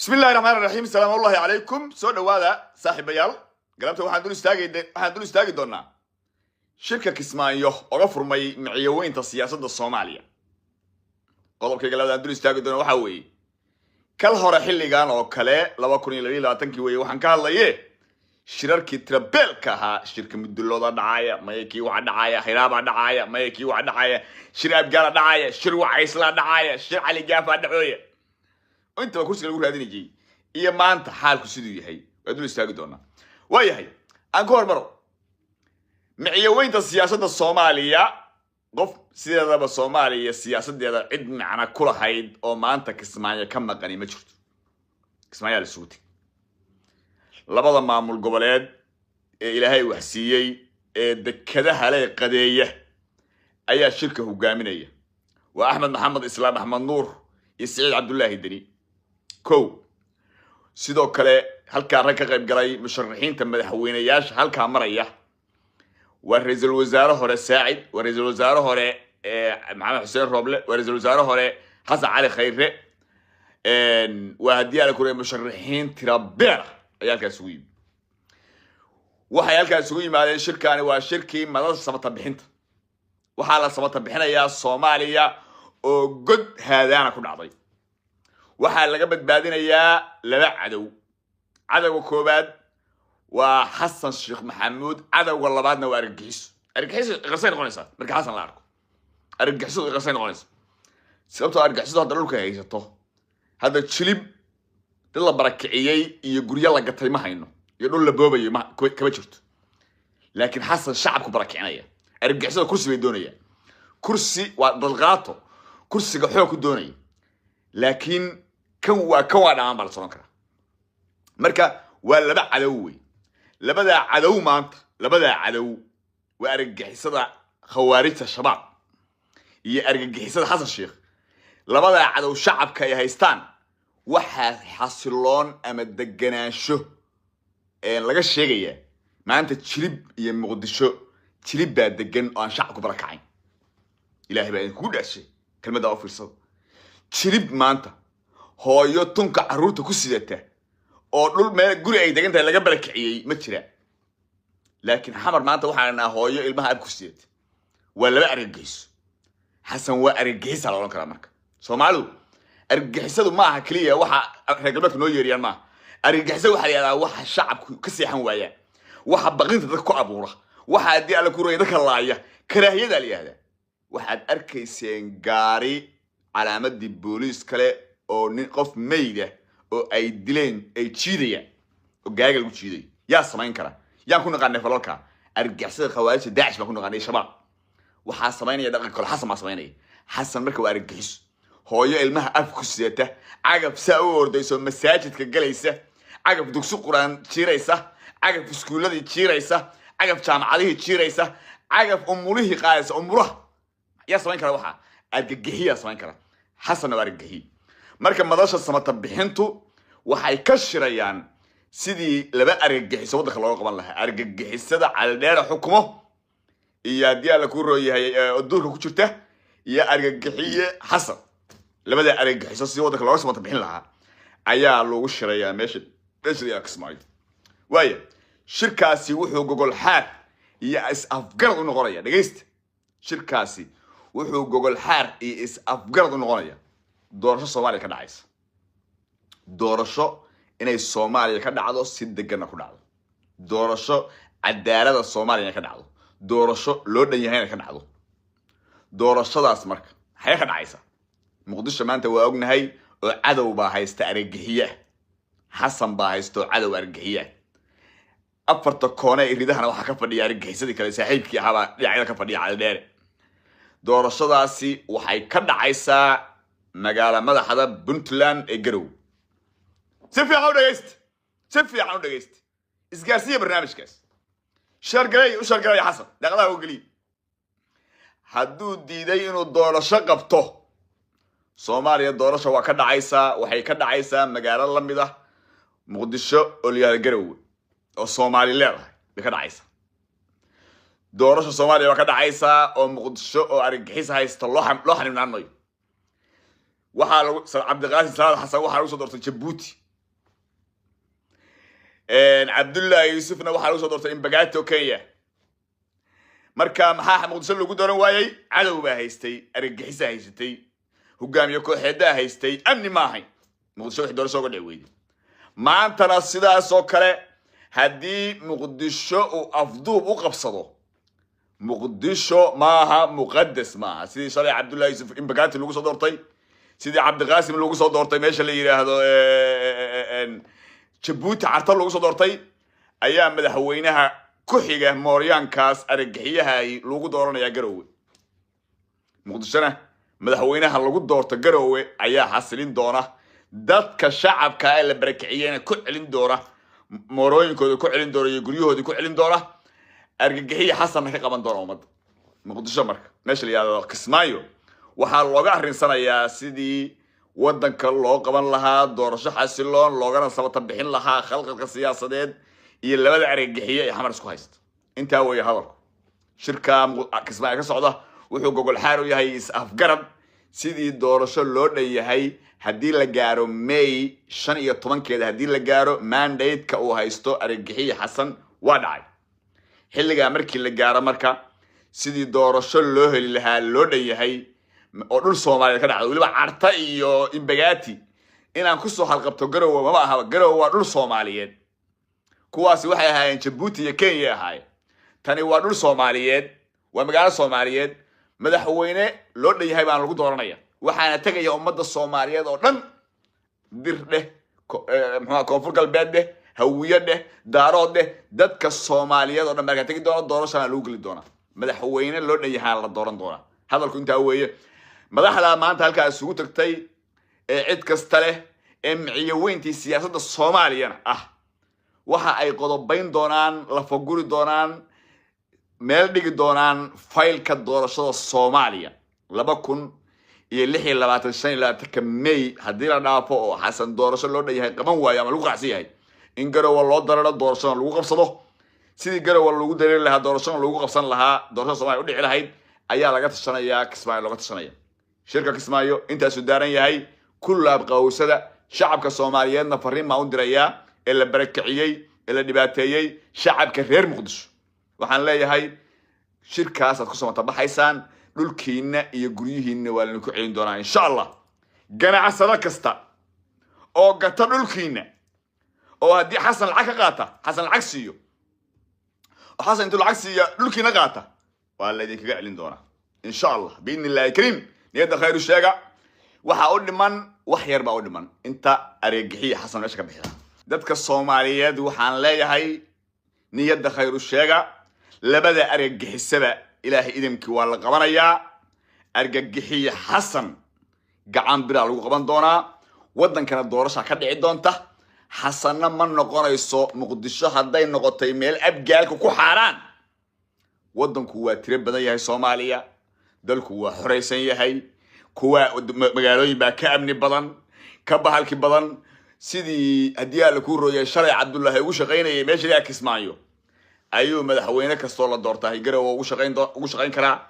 بسم الله الرحمن الرحيم. السلام الله عليكم. سو دوادا صاحب بيال قلبته waxaan dul istaagi doonaa shirka Kismaayo oo furmay miciyaweynta siyaasadda Soomaaliya. qodobkayga labaad dul istaagi doona waxa weeye kal hore xilligan oo kale 2022 weeye waxaan ka hadlayay shirarkii Trabeelka ahaa shirka midulooda dhacaya mayakii waxa dhacaya xiraaba dhacaya mayakii waxa dhacaya shir abgaala dhacaya shir wacaysla dhacaya shir cali gaafa dhacooya inta kursiga lagu raadinayay iyo maanta xaalku sidoo yahay waa dul istaagi doona waayahay aan ka hormaro miciyaweynta siyaasadda Soomaaliya qof sideedaba Soomaaliya siyaasadeeda cid macna ku lahayd oo maanta Kismaayo ka maqani ma jirto. Kismaayo la suuti labada maamul goboleed ee Ilaahay wax siiyay ee dekadaha leh qadeeya ayaa shirka hogaaminaya waa Axmed Maxamed Islaam Axmed Nuur iyo Saciid Cabdullaahi Deni كو sidoo kale halka rag ka qayb galay musharaxiinta madaxweynayaasha halka maraya waa ra'iisul wasaare hore Saacid waa ra'iisul wasaare hore Maxamed Xuseen Roble waa ra'iisul wasaare hore Xasan Cali Khayre waa hadiyada ku musharaxiin Trabeel ayaa halkaas ugu yimid waxay halkaas ugu yimaadeen shirkaani waa shirkii madal samata bixinta waxa la samata bixinayaa Soomaaliya oo god haadana ku dhacday waxaa laga badbaadinayaa laba cadawga koobaad waa Xasan Sheekh Maxamuud cadawga labaadna waa argagixiso qarsan noqonaysa marka Xasan la arko argagixiso qarsan noqonaysa sababtoo argagixiso hadda dhulka haysato hadda jilib dad la barakiciyay iyo guryo la gatay ma hayno iyo dhul la boobayo ma kaba jirto laakiin Xasan shacabku barakicinaya argagixiso kursi bay doonayaan kursi waa dalqaato kursiga xoog ku doonaya laakiin kan waa dhaan bal soo kara marka waa laba cadow way labada cadow maanta labada cadow waa argagixisada khawaarijta shabaab iyo argagixisada Xasan Sheekh labada cadow shacabka ay haystaan waxa xasiloon ama deganaansho laga sheegaya maanta jilib iyo Muqdisho jilib baa degan oo aan shacabku barakacayn Ilaahay baa ku dhaashay kelmadda oo fiirsado jilib maanta hooyo tunka caruurta ku sidata oo dhul meel guri ay degan tahay laga barakiciyay ma jira laakiin xamar maanta waxa aan hooyo ilmaha ab ku sidata waa laba argagixiso Xasan waa argagixiso la oran kara marka Soomaalidu argagixisadu ma aha kaliya waxa reer galbeedka noo yeeriyaan ma argagixisadu waxa yiraahdaa waxa shacabku ka seexan waayaan waxa baqinta dadka ku abuura waxa hadii alla ku reeyay dadka laaya karaahiyada la yiraahdaa waxaad arkayseen gaari calaamadii booliis kale oo nin qof meeyda oo ay dileen ay jiidayaan oo gaariga lagu jiiday yaa samayn kara yaan ku naqaanay falalka argagixisada khawaarijta Daesh baa ku naqaanay shabaab waxa samaynaya dhaqan kale Xasan ma samaynay Xasan marka waa argagixiso hooyo ilmaha af ku sidata cagab saa u ordayso masaajidka galaysa cagab dugsi quraan jiiraysa cagab iskuuladii jiiraysa cagab jaamacadihii jiiraysa cagab umulihii qaadaysa umuraha yaa samayn kara waxa argagixiya samayn kara Xasan waa argagixi marka madasha samata bixintu waxay ka shirayaan sidii laba argagixiso waddanka loo qaban lahaa argagixisada caldheer xukumo iyo hadii la ku rooyahay oo duurka ku jirta iyo argagixiye Xasan labada argagixiso si waddanka loo samata bixin lahaa ayaa loogu shirayaa meesha Kismaayo waaye shirkaasi wuxuu gogol xaar iyo is afgarad u noqonaya dhageysta shirkaasi wuxuu gogol xaar iyo is afgarad u noqonaya doorasho Soomaaliya ka dhacaysa doorasho inay Soomaaliya ka dhacdo si degan ku dhacdo doorasho cadaalada Soomaaliya ka dhacdo doorasho loo dhan yahay ka dhacdo doorashadaas marka waxay ka dhacaysa Muqdisho maanta waa ognahay oo cadow baa haysta argagixiye Xasan baa haysto cadow argagixiye afarta koone ee ridahana waxa ka fadhiya argagixisadii kale saaxiibkii ahaa dhinacyada ka fadhiya caldheer doorashadaasi waxay ka dhacaysaa magaala madaxda Puntland ee Garow si fiican u dhageyst isgaarsiya barnaamijkaas shargalay Xasan dhaqaalaha u gali hadduu diiday inuu doorasho qabto Soomaaliya doorasho waa ka dhacaysaa waxay ka dhacaysaa magaalo la mid ah Muqdisho oo liyaha Garow oo Soomaali leedahay ka dhacaysa doorasho Soomaaliya waa ka dhacaysaa oo Muqdisho oo argagixis haysta loo xaniibnaanayo waxa lagu Cabdiqaasim Salaad Xasan waxa lagu soo doortay Djibouti عبد الله يوسفنا waxaa lagu soo doortay Imbagato Kenya marka maxaa Muqdisho lagu dooran waayay cadow baa haystay argagixisa haystay hogaamiye kooxeeda haystay amni ma ahayn Muqdisho wax doorasho uga dhacay maantana sidaas oo kale hadii Muqdisho uu afduub u qabsado Muqdisho maaha muqaddas maaha sidii shalay Abdullah Yusuf Imbagato lagu soo doortay sidii Cabdi Qaasim lagu soo doortay meesha la yiraahdo Djibouti carta lagu soo doortay ayaa madaxweynaha ku xiga Mooryaankaas argagixiyaha lagu dooranaya Garowe Muqdishona madaxweynaha lagu doorto Garowe ayaa xasilin doona dadka shacabka ee la barakiciyeen ku celin doona moorooyinkooda ku celin doona iyo guryahooda ku celin doona argagixiya xasan ka qaban doona umad Muqdisho marka meesha la yiraahdo Kismaayo waxaa looga arinsanayaa sidii wadanka loo qaban lahaa doorasho xasiloon loogana sabata bixin lahaa khalqadka siyaasadeed iyo labada argagixiye ee xamar isku haysta inta way hadal shirka Kismaayo ka socda wuxuu gogol xaar u yahay is afgarad sidii doorasho loo dhayahay hadii la gaaro May 15keeda hadii la gaaro mandate-ka uu haysto argagixiye xasan waa dhacay xilliga markii la gaaro marka sidii doorasho loo heli lahaa loo dhayahay oo dhul Soomaaliyeed ka dhacdo waliba carta iyo Imbagaati inaan ku soo halqabto Garowe ma aha Garowe waa dhul Soomaaliyeed kuwaasi waxay ahaayeen Djibouti iyo Kenya ahaay tani waa dhul Soomaaliyeed waa magaalo Soomaaliyeed madaxweyne loo dhayahay baan lagu dooranaya waxaana tagaya ummadda Soomaaliyeed oo dhan dirdhe koonfur galbeed hawiyade daaroode dadka Soomaaliyeed oo dhan marka tagi doona doorashada lagu gali doona madaxweyne loo dhayahay la dooran doona hadalku inta weeye madaxda maanta halkaas ugu tagtay ee cid kasta leh ee miciyaweyntii siyaasadda Soomaaliya waxa ay qodobayn doonaan la faguri doonaan meel dhigi doonaan faylka doorashada Soomaaliya 2026 May hadii la dhaafo oo xasan doorasho loo dhayahay qaban waayo ama lagu qacsiyahay in Garowe loo dararo doorashada lagu qabsado sidii Garowe lagu dareeri lahaa doorashada lagu qabsan lahaa doorashada Soomaaliya u dhici lahayd ayaa laga tashanaya Kismaayo laga tashanaya shirka Kismaayo inta soo daaran yahay kullaab qawsada shacabka Soomaaliyeedna fariin ma u diraya ee la barakiciyay ee la dhibaateeyay shacabka reer Muqdisho waxaan leeyahay shirkaas aad ku soo tabaxaysaan dhulkiina iyo guryihiina waa la ku celin doonaa insha Allah ganacsada kasta oo gata dhulkiina oo hadii xasan lacag ka qaata xasan lacag siiyo xasan intuu lacag siiyo dhulkiina qaata waa la idin kaga celin doonaa insha Allah biidnillaahi kariim niyada khayr sheega waxa u dhiman wax yar baa u dhiman inta argagixiye xasan meesha ka bixiya dadka Soomaaliyeed waxaan leeyahay niyada khayr sheega labada argagixisaba ilaahay idimkii waa la qabanayaa argagixiye xasan gacan bira lagu qaban doonaa wadankana doorasho ka dhici doonta xasanna ma noqonayso Muqdisho haday noqotay meel abgaalka ku xaaraan wadanku waa tire badan yahay Soomaaliya dalku waa xoreysan yahay kuwa magaalooyin baa ka amni badan ka bahalki badan sidii hadii la ku rooyay shalay Abdullah ugu shaqeynayay meesha la Kismaayo ayuu madaxweyne kasto la doortay Garowe ugu shaqeyn karaa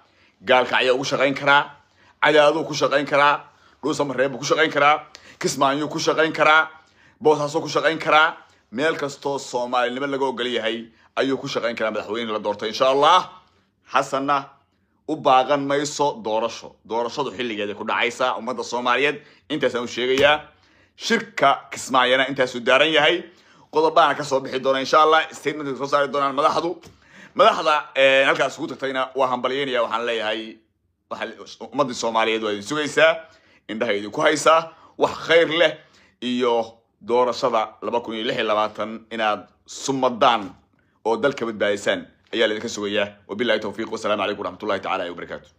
gaalka ayaa ugu shaqeyn karaa cadaadu ku shaqeyn karaa dhuusam reeb ku shaqeyn karaa Kismaayo ku shaqeyn karaa boosaaso ku shaqeyn karaa meel kasto Soomaalinimo laga ogal yahay ayuu ku shaqeyn karaa madaxweyne la doortay insha Allah xasanna u baaqan mayso doorashadu xilligeeda ku dhacaysa ummadda Soomaaliyeed intaas aan sheegayaa shirka Kismaayana intaas u daaran yahay qodobana ka soo bixi doona insha Allah statement soo saari doonaan madaxda halkaas ugu tagtayna waa hambalyeynaya waxaan leeyahay waxa ummadda Soomaaliyeed waa idin sugaysaa indhaha ku haysaa wax khayr leh iyo doorashada 2026 inaad sumadaan oo dalka badbaadisaan ayaa la idinka sugayaa wabillahi tawfiiq wa salaamu alaykum wa rahmatullahi ta'ala wa barakatuh